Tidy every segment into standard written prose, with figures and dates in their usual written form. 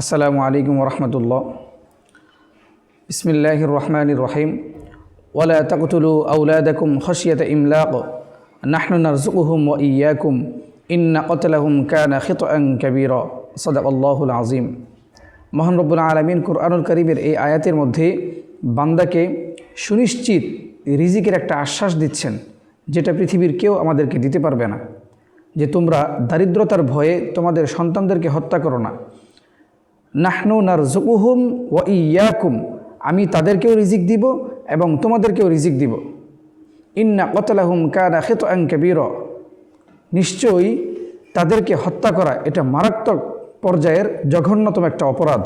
আসসালামু আলাইকুম ওরহমতুল্লাহ। বিসমিল্লাহির রহমানির রহিম। ওয়ালা তাকতুলু আওলাদাকুম খাশিয়াতা ইমলাক নাহনু নারযুকুহুম ওয়া ইয়্যাকুম ইন্না কতলাহুম কানা খিতআন কাবীরা। সাদাকাল্লাহুল আযীম। মহান রব্বুল আলামিন কুরআনুল কারীমের এই আয়াতের মধ্যে বান্দাকে সুনিশ্চিত রিজিকের একটা আশ্বাস দিচ্ছেন, যেটা পৃথিবীর কেউ আমাদেরকে দিতে পারবে না। যে তোমরা দারিদ্রতার ভয়ে তোমাদের সন্তানদেরকে হত্যা করো না। নাহনু নারযুকুহুম ওয়া ইয়্যাকুম, আমি তাদেরকেও রিজিক দিব এবং তোমাদেরকেও রিজিক দিব। ইন্না কতলাহুম কানা খিতআন কাবীরা, নিশ্চয়ই তাদেরকে হত্যা করা এটা মারাত্মক পর্যায়ের জঘন্যতম একটা অপরাধ।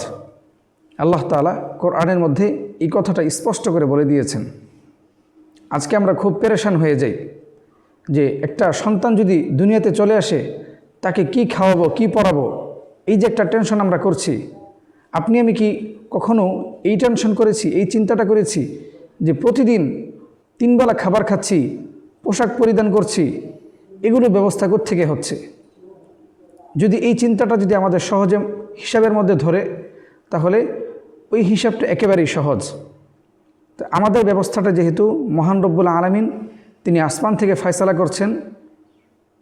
আল্লাহ তাআলা কোরআনের মধ্যে এই কথাটা স্পষ্ট করে বলে দিয়েছেন। আজকে আমরা খুব পেরেশান হয়ে যাই যে একটা সন্তান যদি দুনিয়াতে চলে আসে, তাকে কি খাওয়াবো, কি পড়াবো, এই যে একটা টেনশন আমরা করছি। আপনি আমি কি কখনো এই টেনশন করেছি, এই চিন্তাটা করেছি যে প্রতিদিন 3 বেলা খাবার খাচ্ছি, পোশাক পরিধান করছি, এগুলো ব্যবস্থা কোত্থেকে হচ্ছে? যদি এই চিন্তাটা যদি আমাদের সহজে হিসাবের মধ্যে ধরে, তাহলে ওই হিসাবটা একেবারেই সহজ। তো আমাদের ব্যবস্থাটা যেহেতু মহান রব্বুল আলামিন তিনি আসমান থেকে ফয়সালা করছেন,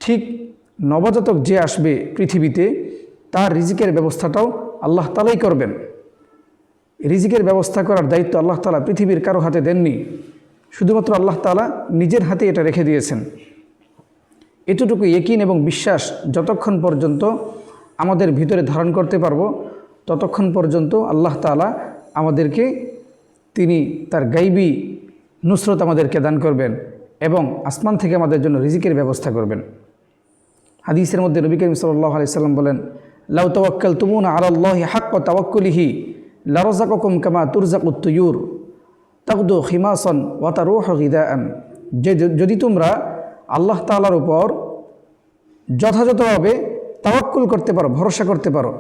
ঠিক নবজাতক যে আসবে পৃথিবীতে তার রিজিকের ব্যবস্থাটাও আল্লাহ তাআলাই করবেন। রিজিকের ব্যবস্থা করার দায়িত্ব আল্লাহ তাআলা পৃথিবীর কারো হাতে দেননি, শুধুমাত্র আল্লাহ তাআলা নিজের হাতে এটা রেখে দিয়েছেন। এতটুকু ইয়াকিন এবং বিশ্বাস যতক্ষণ পর্যন্ত আমাদের ভিতরে ধারণ করতে পারবো, ততক্ষণ পর্যন্ত আল্লাহ তাআলা আমাদেরকে তিনি তার গাইবী নুসরত আমাদেরকে দান করবেন এবং আসমান থেকে আমাদের জন্য রিজিকের ব্যবস্থা করবেন। হাদিসের মধ্যে নবী করিম সাল্লাল্লাহু আলাইহি সাল্লাম বলেন, লাউ তাওয়াক্কালতুমুনা আলাল্লাহি হাক্কা তাওয়াক্কুলিহি লারাযাকাকুম কামা তুরযাকুত তুয়ুর তাগদু খিমাসান ওয়া তারুহু গিদাআন। যদি তোমরা আল্লাহ তাআলার উপর যথাযথভাবে তাওয়াক্কুল করতে পারো, ভরসা করতে পারো,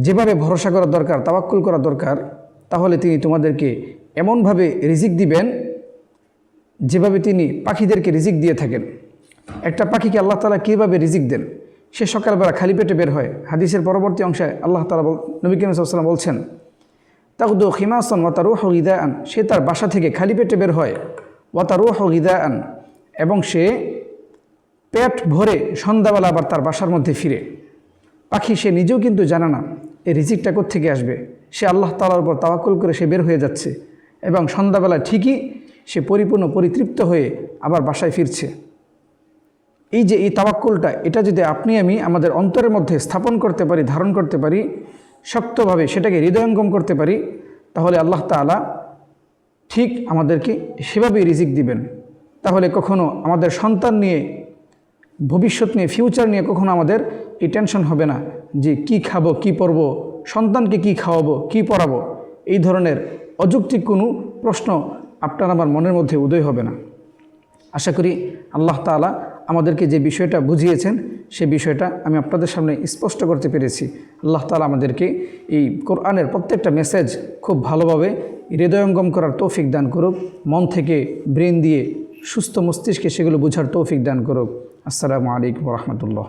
যেভাবে ভরসা করা দরকার, তাওয়াক্কুল করা দরকার, তাহলে তিনি তোমাদেরকে এমনভাবে রিজিক দিবেন যেভাবে তিনি পাখিদেরকে রিজিক দিয়ে থাকেন। একটা পাখিকে আল্লাহ তাআলা কীভাবে রিজিক দেন? সে সকালবেলা খালি পেটে বের হয়। হাদিসের পরবর্তী অংশে আল্লাহ তাআলা নবী করিম সাল্লাল্লাহু আলাইহি ওয়াসাল্লাম বলছেন, তাগদু খিমাসান ওয়া তারুহু গিদাআন, সে তার বাসা থেকে খালি পেটে বের হয়, ওয়া তারুহু গিদাআন, এবং সে পেট ভরে সন্ধ্যাবেলা আবার তার বাসার মধ্যে ফিরে। পাখি সে নিজেও কিন্তু জানে না এই রিজিকটা কোত্থেকে আসবে। সে আল্লাহ তাআলার উপর তাওয়াক্কুল করে সে বের হয়ে যাচ্ছে এবং সন্ধ্যাবেলা ঠিকই সে পরিপূর্ণ পরিতৃপ্ত হয়ে আবার বাসায় ফিরছে। এই যে এই তাওয়াক্কুলটা, এটা যদি আপনি আমি আমাদের অন্তরের মধ্যে স্থাপন করতে পারি, ধারণ করতে পারি, শক্তভাবে সেটাকে হৃদয়ঙ্গম করতে পারি, তাহলে আল্লাহ তাআলা ঠিক আমাদেরকে সেভাবেই রিজিক দিবেন। তাহলে কখনো আমাদের সন্তান নিয়ে, ভবিষ্যৎ নিয়ে, ফিউচার নিয়ে কখনো আমাদের এই টেনশন হবে না যে কি খাবো, কি পরবো, সন্তানকে কি খাওয়াবো, কি পড়াবো। এই ধরনের অযৌক্তিক কোনো প্রশ্ন আপনার আমার মনের মধ্যে উদয় হবে না। আশা করি আল্লাহ তাআলা আমাদেরকে যে বিষয়টা বুঝিয়েছেন সে বিষয়টা আমি আপনাদের সামনে স্পষ্ট করতে পেরেছি। আল্লাহ তাআলা আমাদেরকে এই কোরআনের প্রত্যেকটা মেসেজ খুব ভালোভাবে হৃদয়ঙ্গম করার তৌফিক দান করুক, মন থেকে, ব্রেন দিয়ে, সুস্থ মস্তিষ্কে সেগুলো বোঝার তৌফিক দান করুক। আসসালামু আলাইকুম ওয়া রাহমাতুল্লাহ।